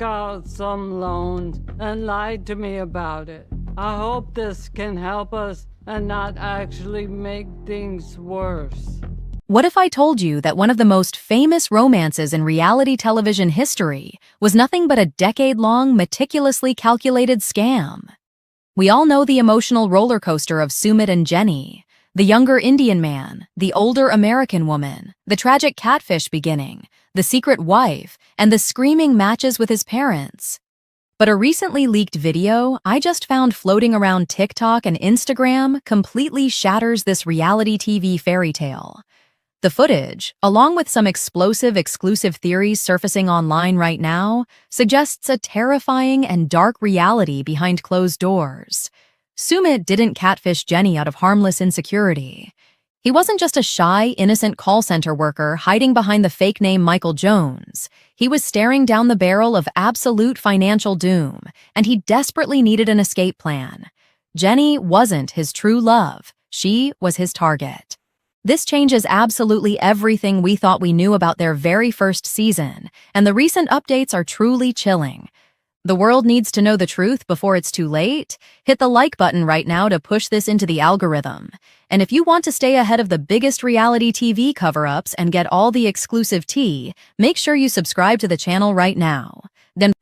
out some loans and lied to me about it. I hope this can help us and not actually make things worse. What if I told you that one of the most famous romances in reality television history was nothing but a decade-long, meticulously calculated scam? We all know the emotional roller coaster of Sumit and Jenny, the younger Indian man, the older American woman, the tragic catfish beginning, the secret wife, and the screaming matches with his parents. But a recently leaked video I just found floating around TikTok and Instagram completely shatters this reality TV fairy tale. The footage, along with some explosive exclusive theories surfacing online right now, suggests a terrifying and dark reality behind closed doors. Sumit didn't catfish Jenny out of harmless insecurity. He wasn't just a shy, innocent call center worker hiding behind the fake name Michael Jones. He was staring down the barrel of absolute financial doom, and he desperately needed an escape plan. Jenny wasn't his true love. She was his target. This changes absolutely everything we thought we knew about their very first season, and the recent updates are truly chilling. The world needs to know the truth before it's too late. Hit the like button right now to push this into the algorithm. And if you want to stay ahead of the biggest reality TV cover-ups and get all the exclusive tea, make sure you subscribe to the channel right now. Then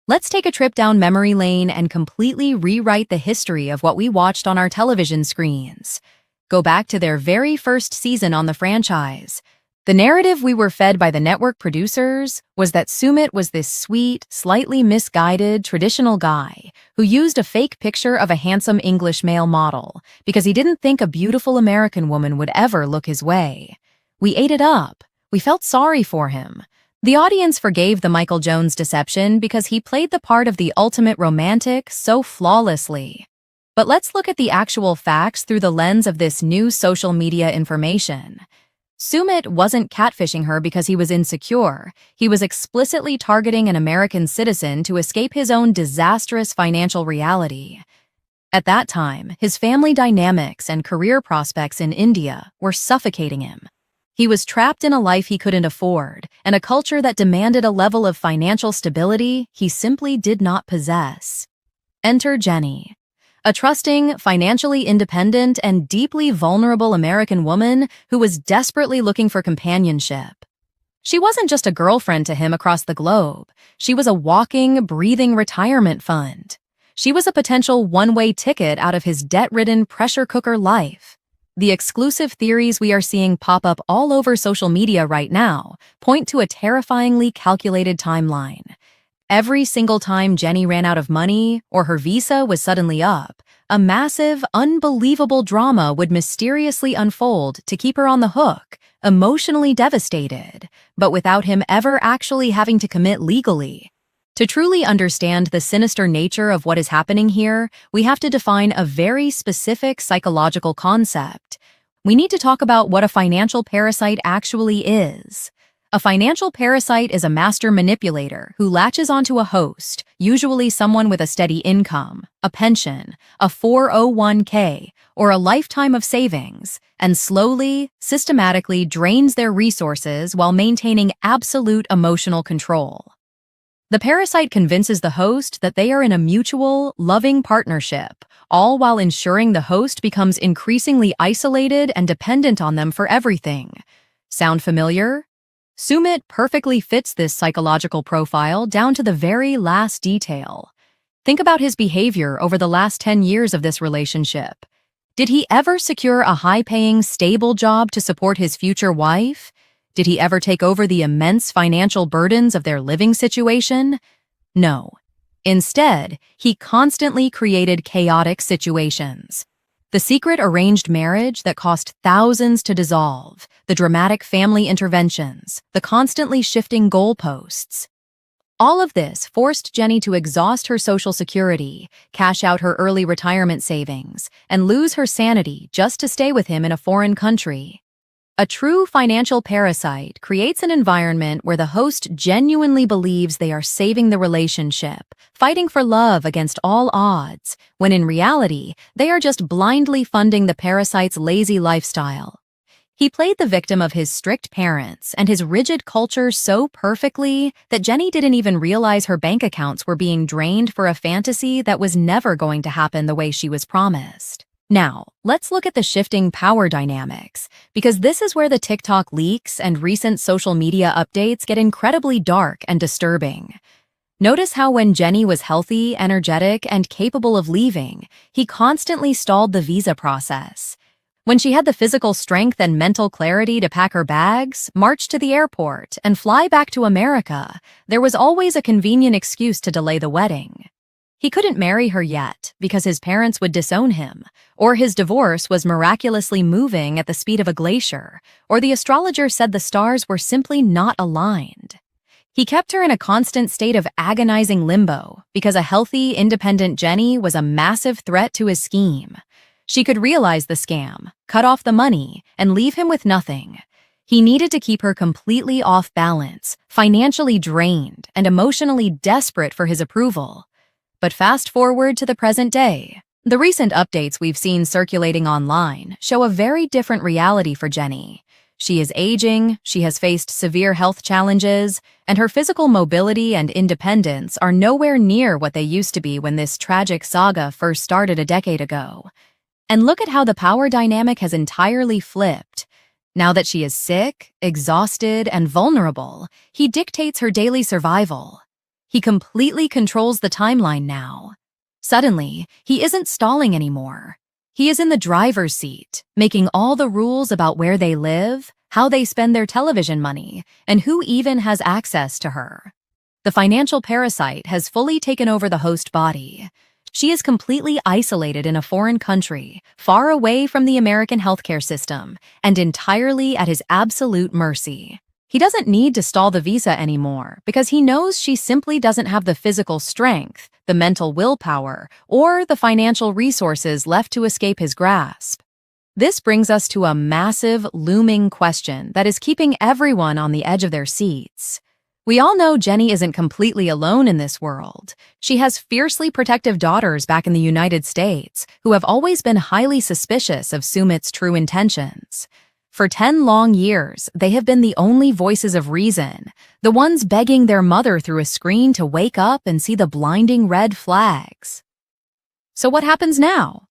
let's take a trip down memory lane and completely rewrite the history of what we watched on our television screens. Go back to their very first season on the franchise. The narrative we were fed by the network producers was that Sumit was this sweet, slightly misguided, traditional guy who used a fake picture of a handsome English male model because he didn't think a beautiful American woman would ever look his way. We ate it up. We felt sorry for him. The audience forgave the Michael Jones deception because he played the part of the ultimate romantic so flawlessly. But let's look at the actual facts through the lens of this new social media information. Sumit wasn't catfishing her because he was insecure. He was explicitly targeting an American citizen to escape his own disastrous financial reality. At that time, his family dynamics and career prospects in India were suffocating him. He was trapped in a life he couldn't afford and a culture that demanded a level of financial stability he simply did not possess. Enter Jenny, a trusting, financially independent, and deeply vulnerable American woman who was desperately looking for companionship. She wasn't just a girlfriend to him across the globe. She was a walking, breathing retirement fund. She was a potential one-way ticket out of his debt-ridden pressure cooker life. The exclusive theories we are seeing pop up all over social media right now point to a terrifyingly calculated timeline. Every single time Jenny ran out of money or her visa was suddenly up, a massive, unbelievable drama would mysteriously unfold to keep her on the hook, emotionally devastated, but without him ever actually having to commit legally. To truly understand the sinister nature of what is happening here, we have to define a very specific psychological concept. We need to talk about what a financial parasite actually is. A financial parasite is a master manipulator who latches onto a host, usually someone with a steady income, a pension, a 401k, or a lifetime of savings, and slowly, systematically drains their resources while maintaining absolute emotional control. The parasite convinces the host that they are in a mutual, loving partnership, all while ensuring the host becomes increasingly isolated and dependent on them for everything. Sound familiar? Sumit perfectly fits this psychological profile down to the very last detail. Think about his behavior over the last 10 years of this relationship. Did he ever secure a high-paying, stable job to support his future wife? Did he ever take over the immense financial burdens of their living situation? No. Instead, he constantly created chaotic situations. The secret arranged marriage that cost thousands to dissolve, the dramatic family interventions, the constantly shifting goalposts. All of this forced Jenny to exhaust her social security, cash out her early retirement savings, and lose her sanity just to stay with him in a foreign country. A true financial parasite creates an environment where the host genuinely believes they are saving the relationship, fighting for love against all odds, when in reality, they are just blindly funding the parasite's lazy lifestyle. He played the victim of his strict parents and his rigid culture so perfectly that Jenny didn't even realize her bank accounts were being drained for a fantasy that was never going to happen the way she was promised. Now, let's look at the shifting power dynamics, because this is where the TikTok leaks and recent social media updates get incredibly dark and disturbing. Notice how when Jenny was healthy, energetic, and capable of leaving, he constantly stalled the visa process. When she had the physical strength and mental clarity to pack her bags, march to the airport, and fly back to America, there was always a convenient excuse to delay the wedding. He couldn't marry her yet because his parents would disown him, or his divorce was miraculously moving at the speed of a glacier, or the astrologer said the stars were simply not aligned. He kept her in a constant state of agonizing limbo because a healthy, independent Jenny was a massive threat to his scheme. She could realize the scam, cut off the money, and leave him with nothing. He needed to keep her completely off balance, financially drained, and emotionally desperate for his approval. But fast forward to the present day. The recent updates we've seen circulating online show a very different reality for Jenny. She is aging, she has faced severe health challenges, and her physical mobility and independence are nowhere near what they used to be when this tragic saga first started a decade ago. And look at how the power dynamic has entirely flipped. Now that she is sick, exhausted, and vulnerable, he dictates her daily survival. He completely controls the timeline now. Suddenly, he isn't stalling anymore. He is in the driver's seat, making all the rules about where they live, how they spend their television money, and who even has access to her. The financial parasite has fully taken over the host body. She is completely isolated in a foreign country, far away from the American healthcare system, and entirely at his absolute mercy. He doesn't need to stall the visa anymore because he knows she simply doesn't have the physical strength, the mental willpower, or the financial resources left to escape his grasp. This brings us to a massive, looming question that is keeping everyone on the edge of their seats. We all know Jenny isn't completely alone in this world. She has fiercely protective daughters back in the United States who have always been highly suspicious of Sumit's true intentions. For 10 long years, they have been the only voices of reason, the ones begging their mother through a screen to wake up and see the blinding red flags. So what happens now?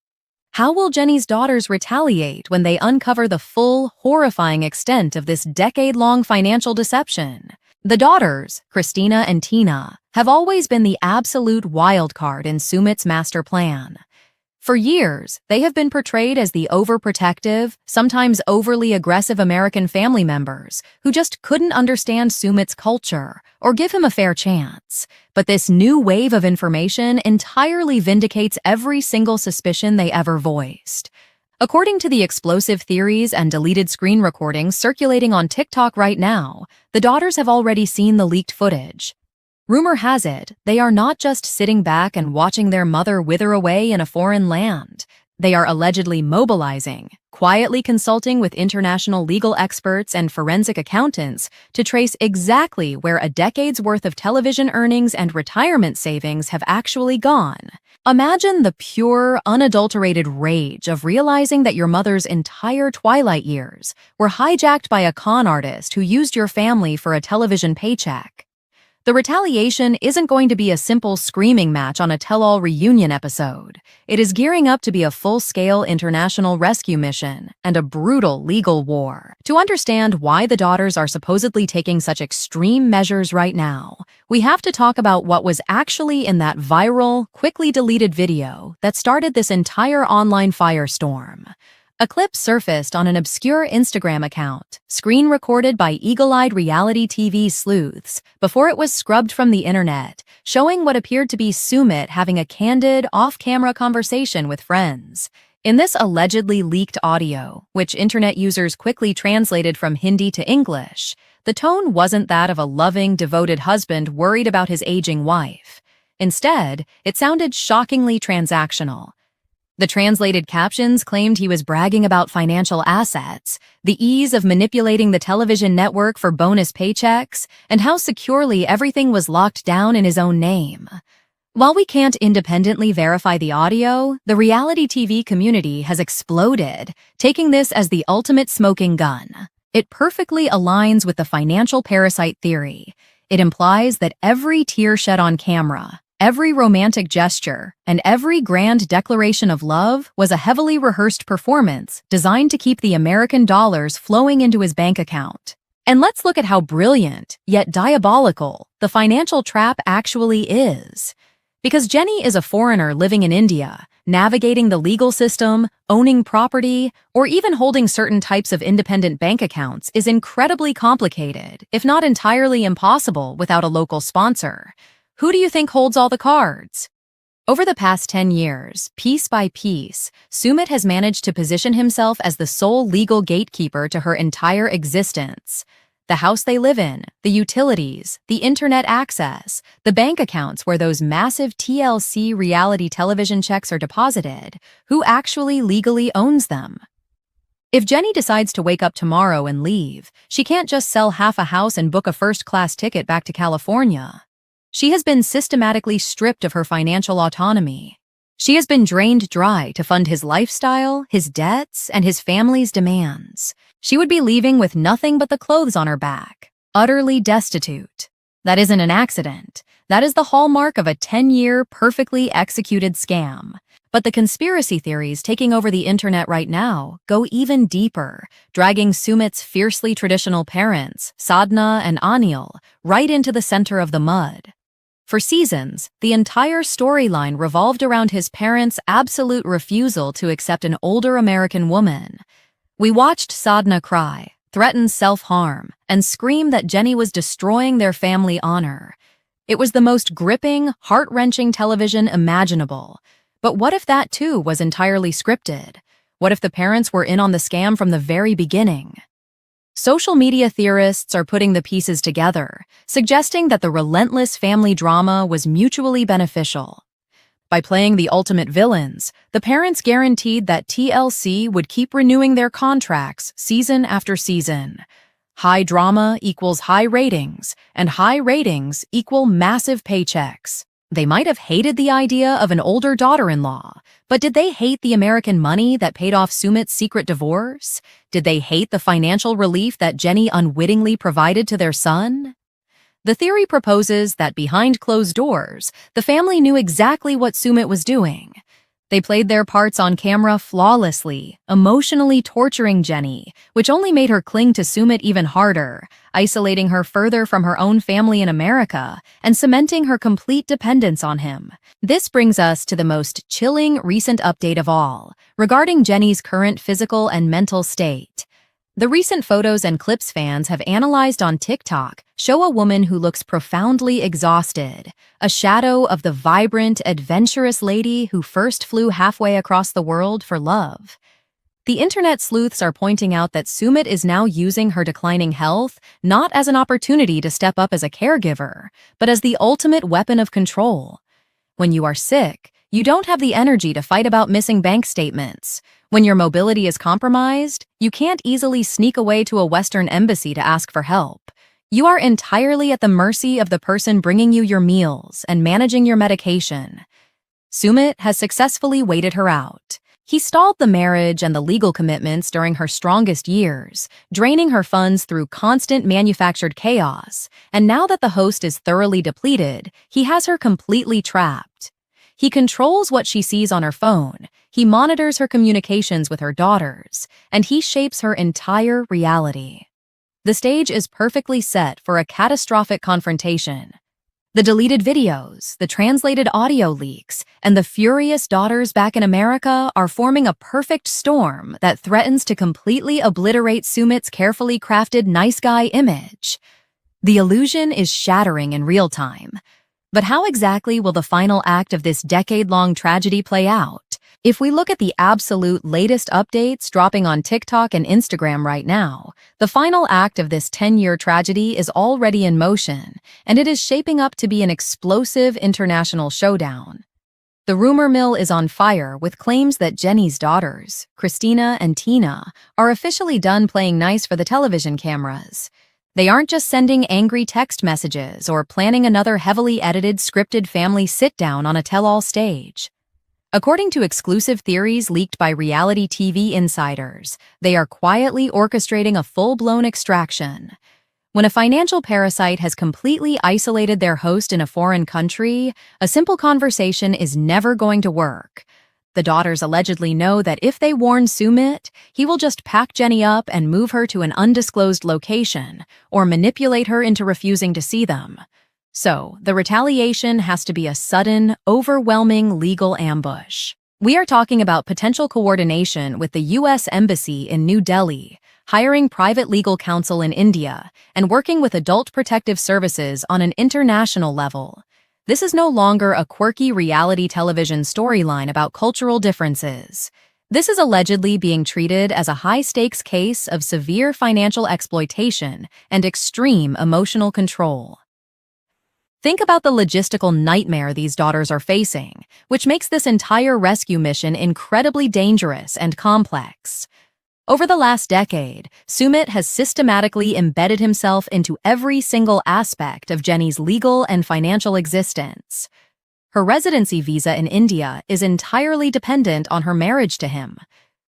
How will Jenny's daughters retaliate when they uncover the full, horrifying extent of this decade-long financial deception? The daughters, Christina and Tina, have always been the absolute wild card in Sumit's master plan. For years, they have been portrayed as the overprotective, sometimes overly aggressive American family members who just couldn't understand Sumit's culture or give him a fair chance. But this new wave of information entirely vindicates every single suspicion they ever voiced. According to the explosive theories and deleted screen recordings circulating on TikTok right now, the daughters have already seen the leaked footage. Rumor has it, they are not just sitting back and watching their mother wither away in a foreign land. They are allegedly mobilizing, quietly consulting with international legal experts and forensic accountants to trace exactly where a decade's worth of television earnings and retirement savings have actually gone. Imagine the pure, unadulterated rage of realizing that your mother's entire twilight years were hijacked by a con artist who used your family for a television paycheck. The retaliation isn't going to be a simple screaming match on a tell-all reunion episode. It is gearing up to be a full-scale international rescue mission and a brutal legal war. To understand why the daughters are supposedly taking such extreme measures right now, we have to talk about what was actually in that viral, quickly deleted video that started this entire online firestorm. A clip surfaced on an obscure Instagram account, screen-recorded by eagle-eyed reality TV sleuths, before it was scrubbed from the internet, showing what appeared to be Sumit having a candid, off-camera conversation with friends. In this allegedly leaked audio, which internet users quickly translated from Hindi to English, the tone wasn't that of a loving, devoted husband worried about his aging wife. Instead, it sounded shockingly transactional. The translated captions claimed he was bragging about financial assets, the ease of manipulating the television network for bonus paychecks, and how securely everything was locked down in his own name. While we can't independently verify the audio, the reality TV community has exploded, taking this as the ultimate smoking gun. It perfectly aligns with the financial parasite theory. It implies that every tear shed on camera, every romantic gesture, and every grand declaration of love was a heavily rehearsed performance designed to keep the American dollars flowing into his bank account. And let's look at how brilliant, yet diabolical, the financial trap actually is. Because Jenny is a foreigner living in India, navigating the legal system, owning property, or even holding certain types of independent bank accounts is incredibly complicated, if not entirely impossible without a local sponsor. Who do you think holds all the cards? Over the past 10 years, piece by piece, Sumit has managed to position himself as the sole legal gatekeeper to her entire existence. The house they live in, the utilities, the internet access, the bank accounts where those massive TLC reality television checks are deposited, who actually legally owns them? If Jenny decides to wake up tomorrow and leave, she can't just sell half a house and book a first-class ticket back to California. She has been systematically stripped of her financial autonomy. She has been drained dry to fund his lifestyle, his debts, and his family's demands. She would be leaving with nothing but the clothes on her back, utterly destitute. That isn't an accident. That is the hallmark of a 10-year, perfectly executed scam. But the conspiracy theories taking over the internet right now go even deeper, dragging Sumit's fiercely traditional parents, Sadhna and Anil, right into the center of the mud. For seasons, the entire storyline revolved around his parents' absolute refusal to accept an older American woman. We watched Sadhna cry, threaten self-harm, and scream that Jenny was destroying their family honor. It was the most gripping, heart-wrenching television imaginable. But what if that too was entirely scripted? What if the parents were in on the scam from the very beginning? Social media theorists are putting the pieces together, suggesting that the relentless family drama was mutually beneficial. By playing the ultimate villains, the parents guaranteed that TLC would keep renewing their contracts season after season. High drama equals high ratings, and high ratings equal massive paychecks. They might have hated the idea of an older daughter-in-law, but did they hate the American money that paid off Sumit's secret divorce? Did they hate the financial relief that Jenny unwittingly provided to their son? The theory proposes that behind closed doors, the family knew exactly what Sumit was doing. They played their parts on camera flawlessly, emotionally torturing Jenny, which only made her cling to Sumit even harder, isolating her further from her own family in America and cementing her complete dependence on him. This brings us to the most chilling recent update of all, regarding Jenny's current physical and mental state. The recent photos and clips fans have analyzed on TikTok show a woman who looks profoundly exhausted, a shadow of the vibrant, adventurous lady who first flew halfway across the world for love. The internet sleuths are pointing out that Sumit is now using her declining health not as an opportunity to step up as a caregiver, but as the ultimate weapon of control. When you are sick, you don't have the energy to fight about missing bank statements. When your mobility is compromised, you can't easily sneak away to a Western embassy to ask for help. You are entirely at the mercy of the person bringing you your meals and managing your medication. Sumit has successfully waited her out. He stalled the marriage and the legal commitments during her strongest years, draining her funds through constant manufactured chaos, and now that the host is thoroughly depleted, he has her completely trapped. He controls what she sees on her phone, he monitors her communications with her daughters, and he shapes her entire reality. The stage is perfectly set for a catastrophic confrontation. The deleted videos, the translated audio leaks, and the furious daughters back in America are forming a perfect storm that threatens to completely obliterate Sumit's carefully crafted nice guy image. The illusion is shattering in real time. But how exactly will the final act of this decade-long tragedy play out? If we look at the absolute latest updates dropping on TikTok and Instagram right now, the final act of this 10-year tragedy is already in motion, and it is shaping up to be an explosive international showdown. The rumor mill is on fire with claims that Jenny's daughters, Christina and Tina, are officially done playing nice for the television cameras. They aren't just sending angry text messages or planning another heavily edited scripted family sit-down on a tell-all stage. According to exclusive theories leaked by reality TV insiders, they are quietly orchestrating a full-blown extraction. When a financial parasite has completely isolated their host in a foreign country, a simple conversation is never going to work. The daughters allegedly know that if they warn Sumit, he will just pack Jenny up and move her to an undisclosed location, or manipulate her into refusing to see them. So, the retaliation has to be a sudden, overwhelming legal ambush. We are talking about potential coordination with the U.S. Embassy in New Delhi, hiring private legal counsel in India, and working with adult protective services on an international level. This is no longer a quirky reality television storyline about cultural differences. This is allegedly being treated as a high-stakes case of severe financial exploitation and extreme emotional control. Think about the logistical nightmare these daughters are facing, which makes this entire rescue mission incredibly dangerous and complex. Over the last decade, Sumit has systematically embedded himself into every single aspect of Jenny's legal and financial existence. Her residency visa in India is entirely dependent on her marriage to him.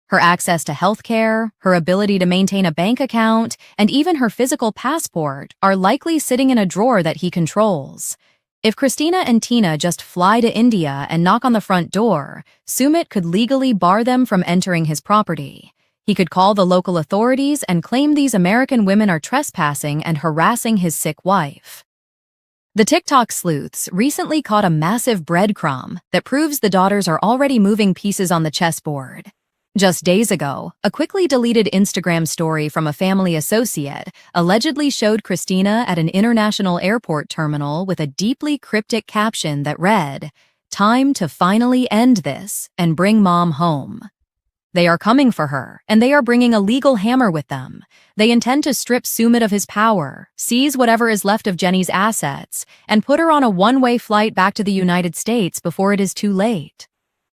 Her access to healthcare, her ability to maintain a bank account, and even her physical passport are likely sitting in a drawer that he controls. If Christina and Tina just fly to India and knock on the front door, Sumit could legally bar them from entering his property. He could call the local authorities and claim these American women are trespassing and harassing his sick wife. The TikTok sleuths recently caught a massive breadcrumb that proves the daughters are already moving pieces on the chessboard. Just days ago, a quickly deleted Instagram story from a family associate allegedly showed Christina at an international airport terminal with a deeply cryptic caption that read, "Time to finally end this and bring mom home." They are coming for her, and they are bringing a legal hammer with them. They intend to strip Sumit of his power, seize whatever is left of Jenny's assets, and put her on a one-way flight back to the United States before it is too late.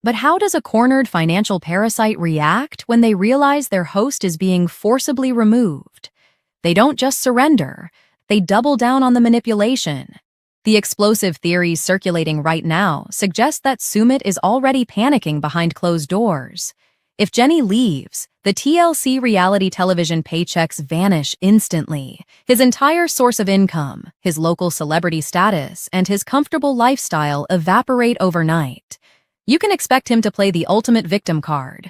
But how does a cornered financial parasite react when they realize their host is being forcibly removed? They don't just surrender, they double down on the manipulation. The explosive theories circulating right now suggest that Sumit is already panicking behind closed doors. If Jenny leaves, the TLC reality television paychecks vanish instantly. His entire source of income, his local celebrity status, and his comfortable lifestyle evaporate overnight. You can expect him to play the ultimate victim card.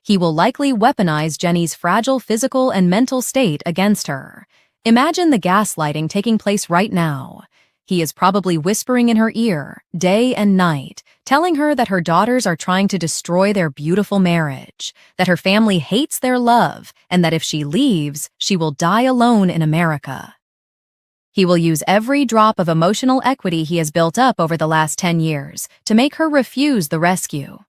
He will likely weaponize Jenny's fragile physical and mental state against her. Imagine the gaslighting taking place right now. He is probably whispering in her ear, day and night, telling her that her daughters are trying to destroy their beautiful marriage, that her family hates their love, and that if she leaves, she will die alone in America. He will use every drop of emotional equity he has built up over the last 10 years to make her refuse the rescue.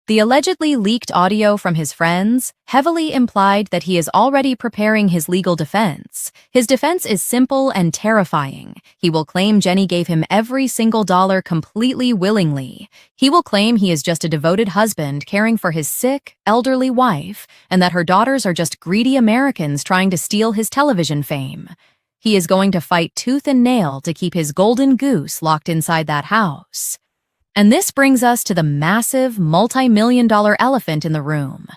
The allegedly leaked audio from his friends heavily implied that he is already preparing his legal defense. His defense is simple and terrifying. He will claim Jenny gave him every single dollar completely willingly. He will claim he is just a devoted husband caring for his sick, elderly wife, and that her daughters are just greedy Americans trying to steal his television fame. He is going to fight tooth and nail to keep his golden goose locked inside that house. And this brings us to the massive, multi-million-dollar elephant in the room,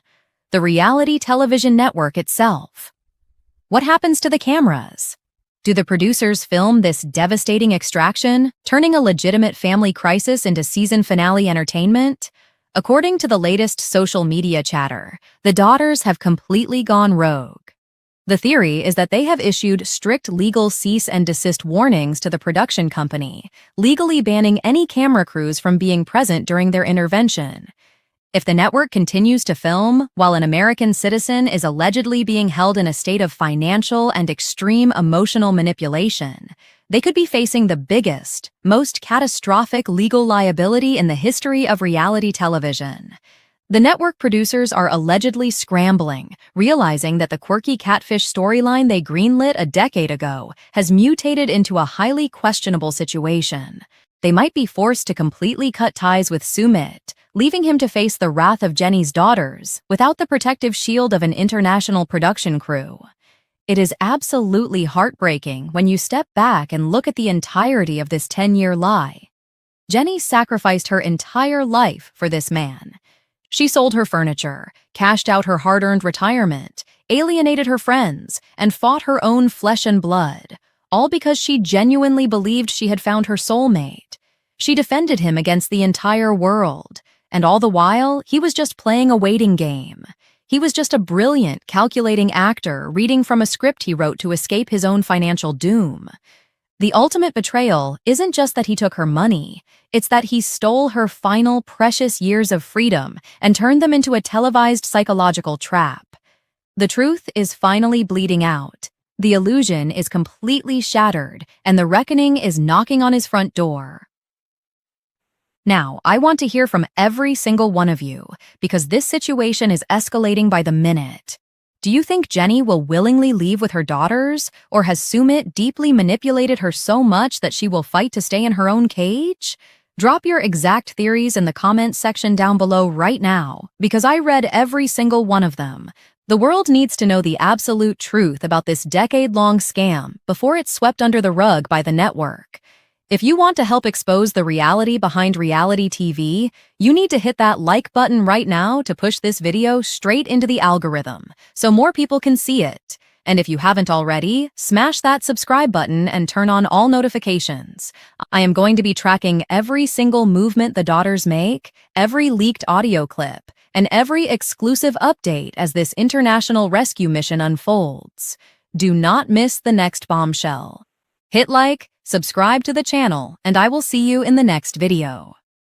the reality television network itself. What happens to the cameras? Do the producers film this devastating extraction, turning a legitimate family crisis into season finale entertainment? According to the latest social media chatter, the daughters have completely gone rogue. The theory is that they have issued strict legal cease and desist warnings to the production company, legally banning any camera crews from being present during their intervention. If the network continues to film while an American citizen is allegedly being held in a state of financial and extreme emotional manipulation, they could be facing the biggest, most catastrophic legal liability in the history of reality television. The network producers are allegedly scrambling, realizing that the quirky catfish storyline they greenlit a decade ago has mutated into a highly questionable situation. They might be forced to completely cut ties with Sumit, leaving him to face the wrath of Jenny's daughters without the protective shield of an international production crew. It is absolutely heartbreaking when you step back and look at the entirety of this 10-year lie. Jenny sacrificed her entire life for this man. She sold her furniture, cashed out her hard-earned retirement, alienated her friends, and fought her own flesh and blood, all because she genuinely believed she had found her soulmate. She defended him against the entire world, and all the while, he was just playing a waiting game. He was just a brilliant, calculating actor reading from a script he wrote to escape his own financial doom. The ultimate betrayal isn't just that he took her money, it's that he stole her final precious years of freedom and turned them into a televised psychological trap. The truth is finally bleeding out. The illusion is completely shattered, and the reckoning is knocking on his front door. Now, I want to hear from every single one of you, because this situation is escalating by the minute. Do you think Jenny will willingly leave with her daughters, or has Sumit deeply manipulated her so much that she will fight to stay in her own cage? Drop your exact theories in the comments section down below right now, because I read every single one of them. The world needs to know the absolute truth about this decade-long scam before it's swept under the rug by the network. If you want to help expose the reality behind reality TV, you need to hit that like button right now to push this video straight into the algorithm so more people can see it. And if you haven't already, smash that subscribe button and turn on all notifications. I am going to be tracking every single movement the daughters make, every leaked audio clip, and every exclusive update as this international rescue mission unfolds. Do not miss the next bombshell. Hit like, subscribe to the channel, and I will see you in the next video.